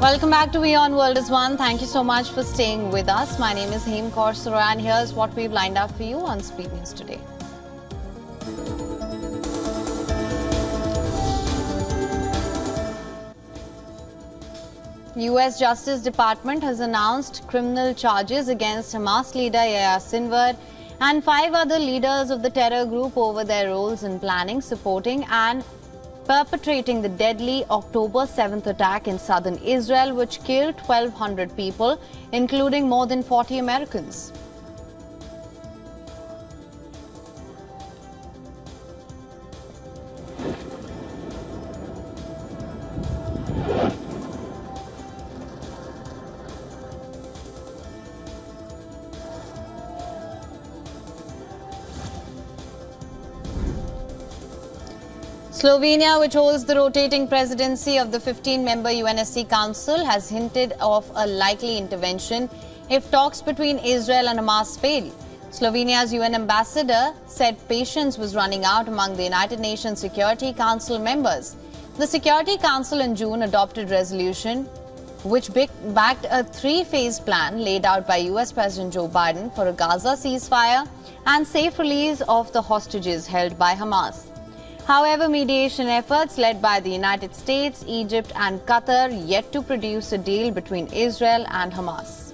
Welcome back to WION World is One. Thank you so much for staying with us. My name is Him Korsura and here's what we've lined up for you on Speed News today. US Justice Department has announced criminal charges against Hamas leader Yahya Sinwar and 5 other leaders of the terror group over their roles in planning, supporting and perpetrating the deadly October 7th attack in southern Israel, which killed 1,200 people, including more than 40 Americans. Slovenia, which holds the rotating presidency of the 15-member UNSC Council, has hinted of a likely intervention if talks between Israel and Hamas fail. Slovenia's UN ambassador said patience was running out among the United Nations Security Council members. The Security Council in June adopted resolution which backed a 3-phase plan laid out by US President Joe Biden for a Gaza ceasefire and safe release of the hostages held by Hamas. However, mediation efforts led by the United States, Egypt and Qatar yet to produce a deal between Israel and Hamas.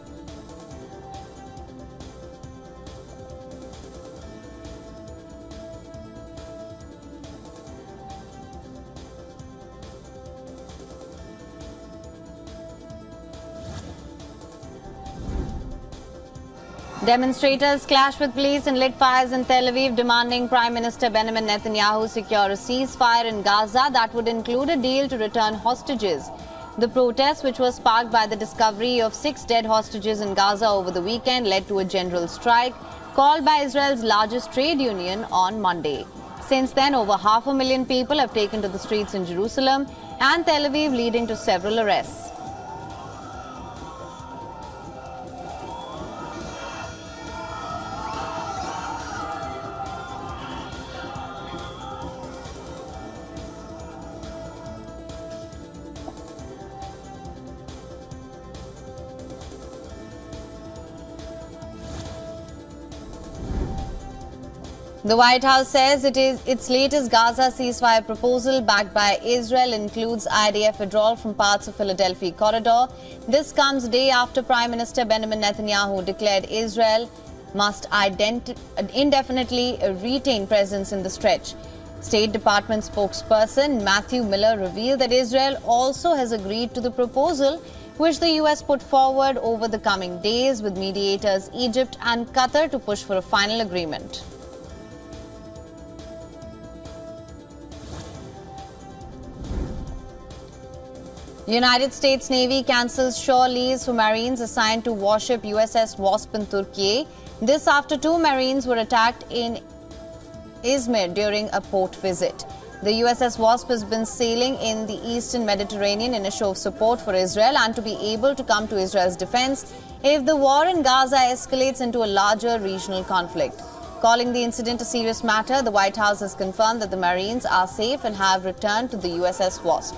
Demonstrators clashed with police and lit fires in Tel Aviv, demanding Prime Minister Benjamin Netanyahu secure a ceasefire in Gaza that would include a deal to return hostages. The protest, which was sparked by the discovery of 6 dead hostages in Gaza over the weekend, led to a general strike called by Israel's largest trade union on Monday. Since then, over 500,000 people have taken to the streets in Jerusalem and Tel Aviv, leading to several arrests. The White House says its latest Gaza ceasefire proposal backed by Israel includes IDF withdrawal from parts of Philadelphia corridor. This comes a day after Prime Minister Benjamin Netanyahu declared Israel must indefinitely retain presence in the stretch. State Department spokesperson Matthew Miller revealed that Israel also has agreed to the proposal, which the US put forward over the coming days with mediators Egypt and Qatar to push for a final agreement. United States Navy cancels shore leaves for Marines assigned to warship USS Wasp in Turkey. This after 2 Marines were attacked in Izmir during a port visit. The USS Wasp has been sailing in the eastern Mediterranean in a show of support for Israel and to be able to come to Israel's defense if the war in Gaza escalates into a larger regional conflict. Calling the incident a serious matter, the White House has confirmed that the Marines are safe and have returned to the USS Wasp.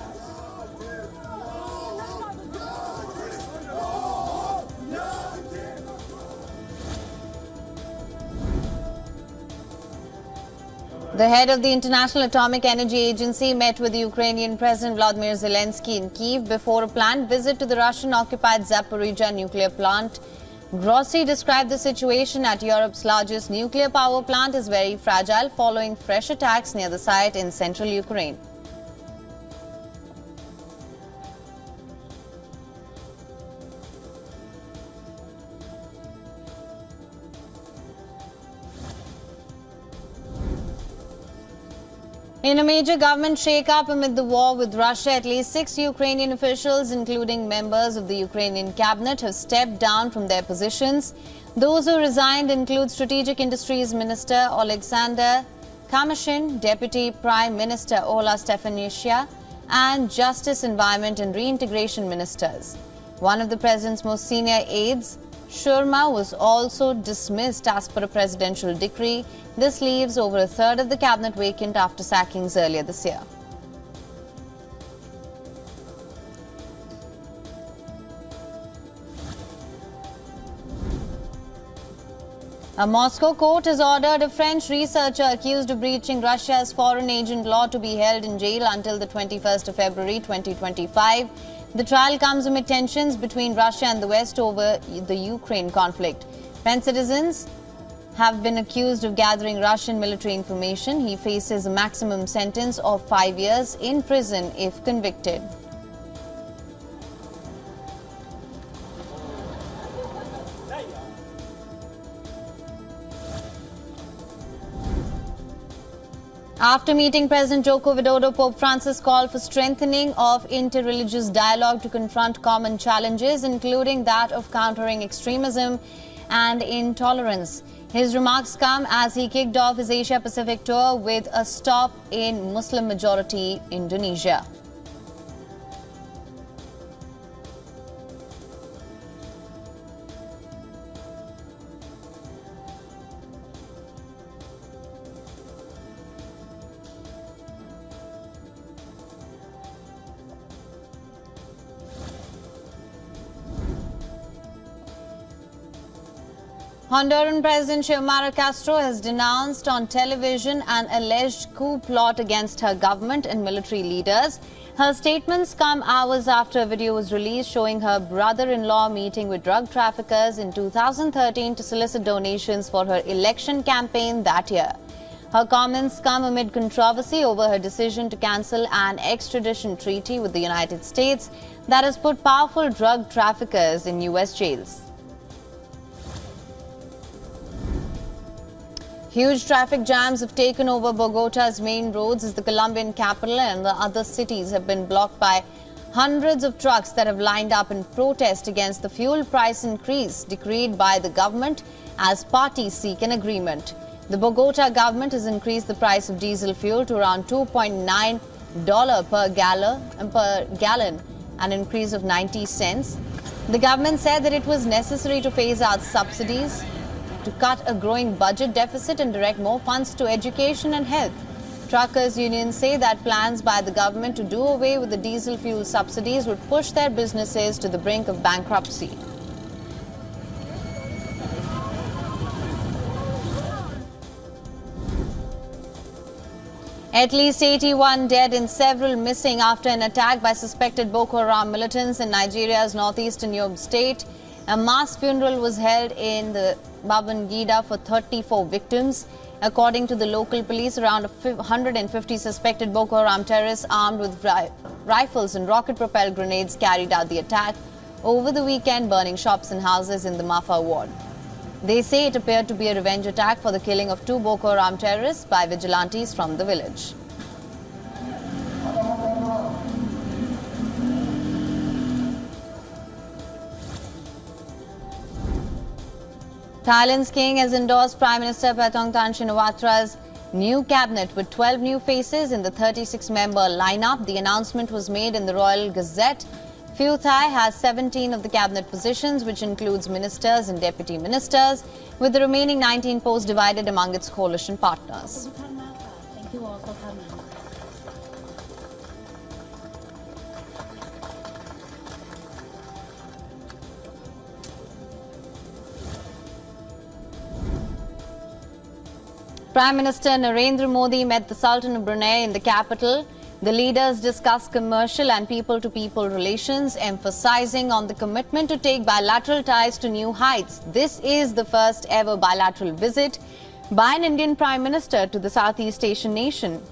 The head of the International Atomic Energy Agency met with the Ukrainian President Volodymyr Zelensky in Kyiv before a planned visit to the Russian-occupied Zaporizhzhia nuclear plant. Grossi described the situation at Europe's largest nuclear power plant as very fragile following fresh attacks near the site in central Ukraine. In a major government shake-up amid the war with Russia, at least 6 Ukrainian officials, including members of the Ukrainian cabinet, have stepped down from their positions. Those who resigned include Strategic Industries Minister Alexander Kamyshin, Deputy Prime Minister Ola Stefanishyna, and Justice, Environment and Reintegration Ministers. One of the president's most senior aides, Sharma, was also dismissed as per a presidential decree. This leaves over a third of the cabinet vacant after sackings earlier this year. A Moscow court has ordered a French researcher accused of breaching Russia's foreign agent law to be held in jail until the 21st of February 2025. The trial comes amid tensions between Russia and the West over the Ukraine conflict. French citizens have been accused of gathering Russian military information. He faces a maximum sentence of 5 years in prison if convicted. After meeting President Joko Widodo, Pope Francis called for strengthening of interreligious dialogue to confront common challenges, including that of countering extremism and intolerance. His remarks come as he kicked off his Asia-Pacific tour with a stop in Muslim-majority Indonesia. Honduran President Xiomara Castro has denounced on television an alleged coup plot against her government and military leaders. Her statements come hours after a video was released showing her brother-in-law meeting with drug traffickers in 2013 to solicit donations for her election campaign that year. Her comments come amid controversy over her decision to cancel an extradition treaty with the United States that has put powerful drug traffickers in U.S. jails. Huge traffic jams have taken over Bogota's main roads as the Colombian capital and the other cities have been blocked by hundreds of trucks that have lined up in protest against the fuel price increase decreed by the government as parties seek an agreement. The Bogota government has increased the price of diesel fuel to around $2.9 per gallon, an increase of 90 cents. The government said that it was necessary to phase out subsidies to cut a growing budget deficit and direct more funds to education and health. Truckers' unions say that plans by the government to do away with the diesel fuel subsidies would push their businesses to the brink of bankruptcy. At least 81 dead and several missing after an attack by suspected Boko Haram militants in Nigeria's northeastern Yobe state. A mass funeral was held in the Babangida for 34 victims. According to the local police, around 150 suspected Boko Haram terrorists armed with rifles and rocket-propelled grenades carried out the attack over the weekend, burning shops and houses in the Mafa ward. They say it appeared to be a revenge attack for the killing of 2 Boko Haram terrorists by vigilantes from the village. Thailand's king has endorsed Prime Minister Paetongtarn Shinawatра's new cabinet with 12 new faces in the 36-member lineup. The announcement was made in the Royal Gazette. Pheu Thai has 17 of the cabinet positions, which includes ministers and deputy ministers, with the remaining 19 posts divided among its coalition partners. Thank you all for coming. Prime Minister Narendra Modi met the Sultan of Brunei in the capital. The leaders discussed commercial and people-to-people relations, emphasizing on the commitment to take bilateral ties to new heights. This is the first ever bilateral visit by an Indian Prime Minister to the Southeast Asian nation.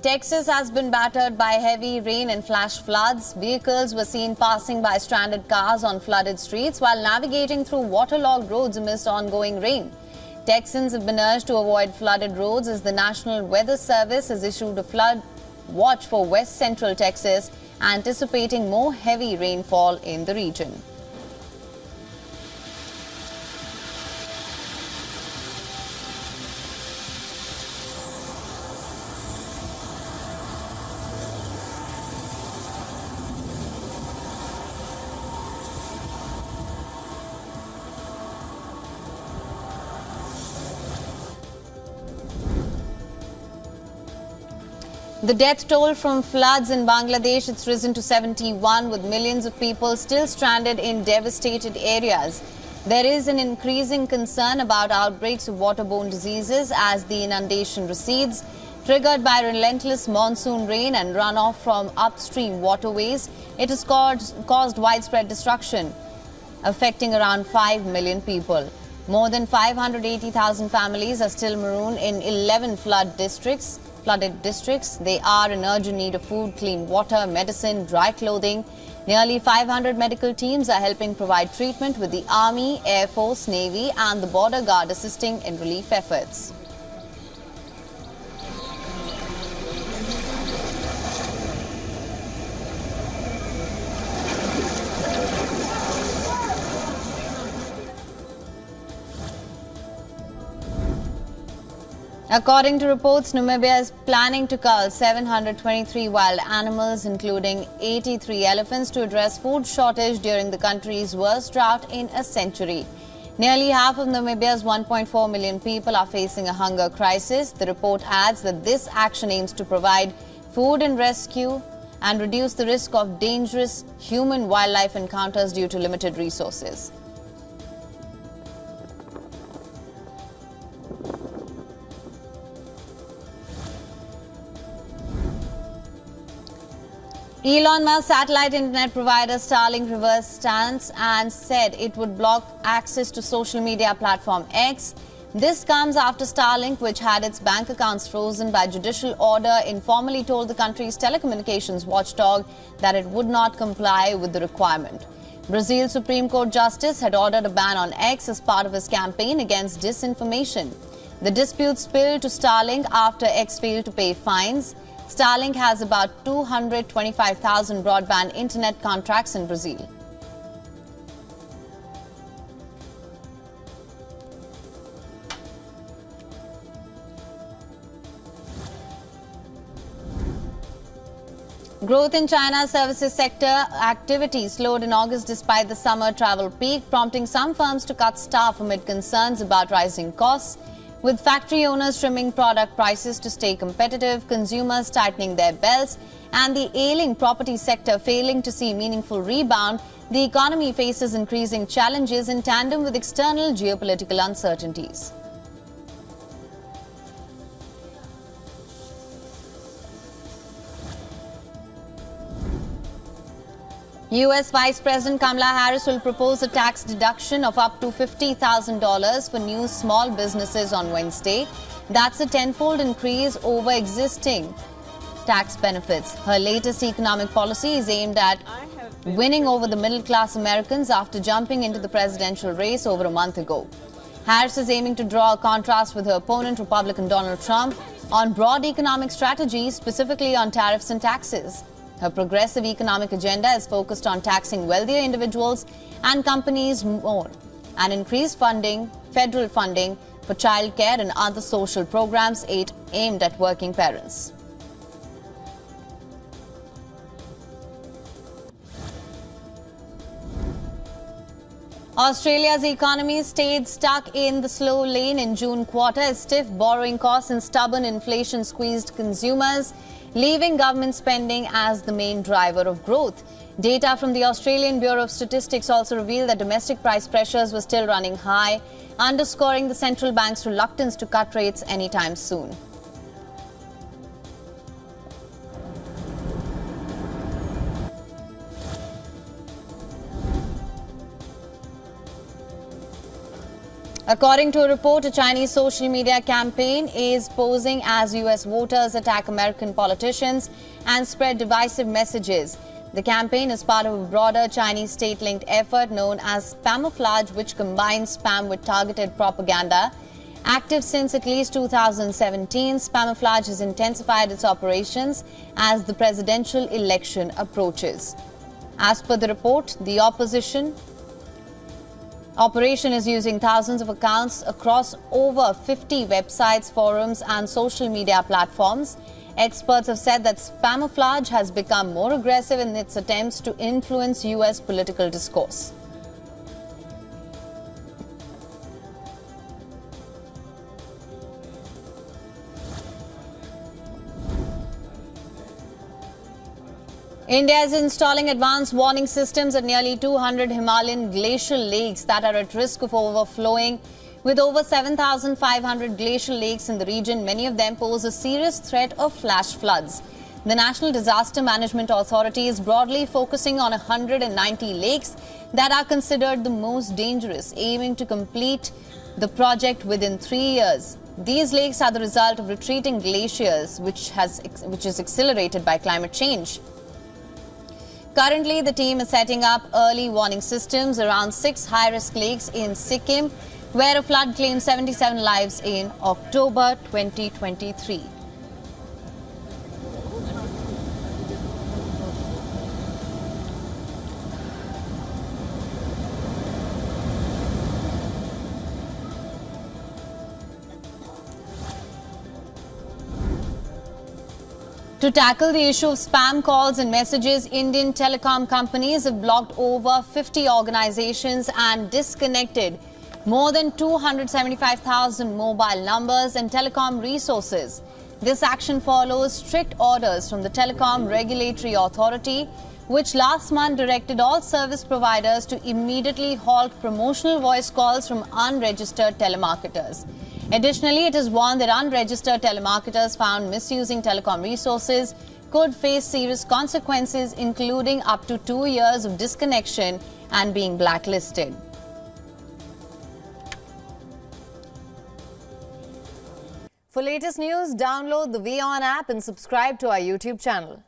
Texas has been battered by heavy rain and flash floods. Vehicles were seen passing by stranded cars on flooded streets while navigating through waterlogged roads amidst ongoing rain. Texans have been urged to avoid flooded roads as the National Weather Service has issued a flood watch for west central Texas, anticipating more heavy rainfall in the region. The death toll from floods in Bangladesh, it's risen to 71, with millions of people still stranded in devastated areas. There is an increasing concern about outbreaks of waterborne diseases as the inundation recedes, triggered by relentless monsoon rain and runoff from upstream waterways. It has caused widespread destruction, affecting around 5 million people. More than 580,000 families are still marooned in 11 flooded districts. They are in urgent need of food, clean water, medicine, dry clothing. Nearly 500 medical teams are helping provide treatment, with the Army, Air Force, Navy and the Border Guard assisting in relief efforts. According to reports, Namibia is planning to cull 723 wild animals, including 83 elephants, to address food shortage during the country's worst drought in a century. Nearly half of Namibia's 1.4 million people are facing a hunger crisis. The report adds that this action aims to provide food and rescue and reduce the risk of dangerous human-wildlife encounters due to limited resources. Elon Musk's satellite internet provider Starlink reversed stance and said it would block access to social media platform X. This comes after Starlink, which had its bank accounts frozen by judicial order, informally told the country's telecommunications watchdog that it would not comply with the requirement. Brazil's Supreme Court justice had ordered a ban on X as part of his campaign against disinformation. The dispute spilled to Starlink after X failed to pay fines. Starlink has about 225,000 broadband internet contracts in Brazil. Growth in China's services sector activity slowed in August despite the summer travel peak, prompting some firms to cut staff amid concerns about rising costs. With factory owners trimming product prices to stay competitive, consumers tightening their belts, and the ailing property sector failing to see meaningful rebound, the economy faces increasing challenges in tandem with external geopolitical uncertainties. US Vice President Kamala Harris will propose a tax deduction of up to $50,000 for new small businesses on Wednesday. That's a tenfold increase over existing tax benefits. Her latest economic policy is aimed at winning over the middle-class Americans after jumping into the presidential race over a month ago. Harris is aiming to draw a contrast with her opponent, Republican Donald Trump, on broad economic strategies, specifically on tariffs and taxes. Her progressive economic agenda is focused on taxing wealthier individuals and companies more, and increased federal funding for childcare and other social programs aimed at working parents. Australia's economy stayed stuck in the slow lane in June quarter as stiff borrowing costs and stubborn inflation squeezed consumers, leaving government spending as the main driver of growth. Data from the Australian Bureau of Statistics also revealed that domestic price pressures were still running high, underscoring the central bank's reluctance to cut rates anytime soon. According to a report, a Chinese social media campaign is posing as US voters attack American politicians and spread divisive messages. The campaign is part of a broader Chinese state-linked effort known as Spamouflage, which combines spam with targeted propaganda. Active since at least 2017, Spamouflage has intensified its operations as the presidential election approaches. As per the report, the operation is using thousands of accounts across over 50 websites, forums and social media platforms. Experts have said that Spamouflage has become more aggressive in its attempts to influence US political discourse. India is installing advanced warning systems at nearly 200 Himalayan glacial lakes that are at risk of overflowing. With over 7,500 glacial lakes in the region, many of them pose a serious threat of flash floods. The National Disaster Management Authority is broadly focusing on 190 lakes that are considered the most dangerous, aiming to complete the project within 3 years. These lakes are the result of retreating glaciers, which is accelerated by climate change. Currently, the team is setting up early warning systems around 6 high-risk lakes in Sikkim, where a flood claimed 77 lives in October 2023. To tackle the issue of spam calls and messages, Indian telecom companies have blocked over 50 organizations and disconnected more than 275,000 mobile numbers and telecom resources. This action follows strict orders from the Telecom Regulatory Authority, which last month directed all service providers to immediately halt promotional voice calls from unregistered telemarketers. Additionally, it is warned that unregistered telemarketers found misusing telecom resources could face serious consequences, including up to 2 years of disconnection and being blacklisted. For latest news, download the WION app and subscribe to our YouTube channel.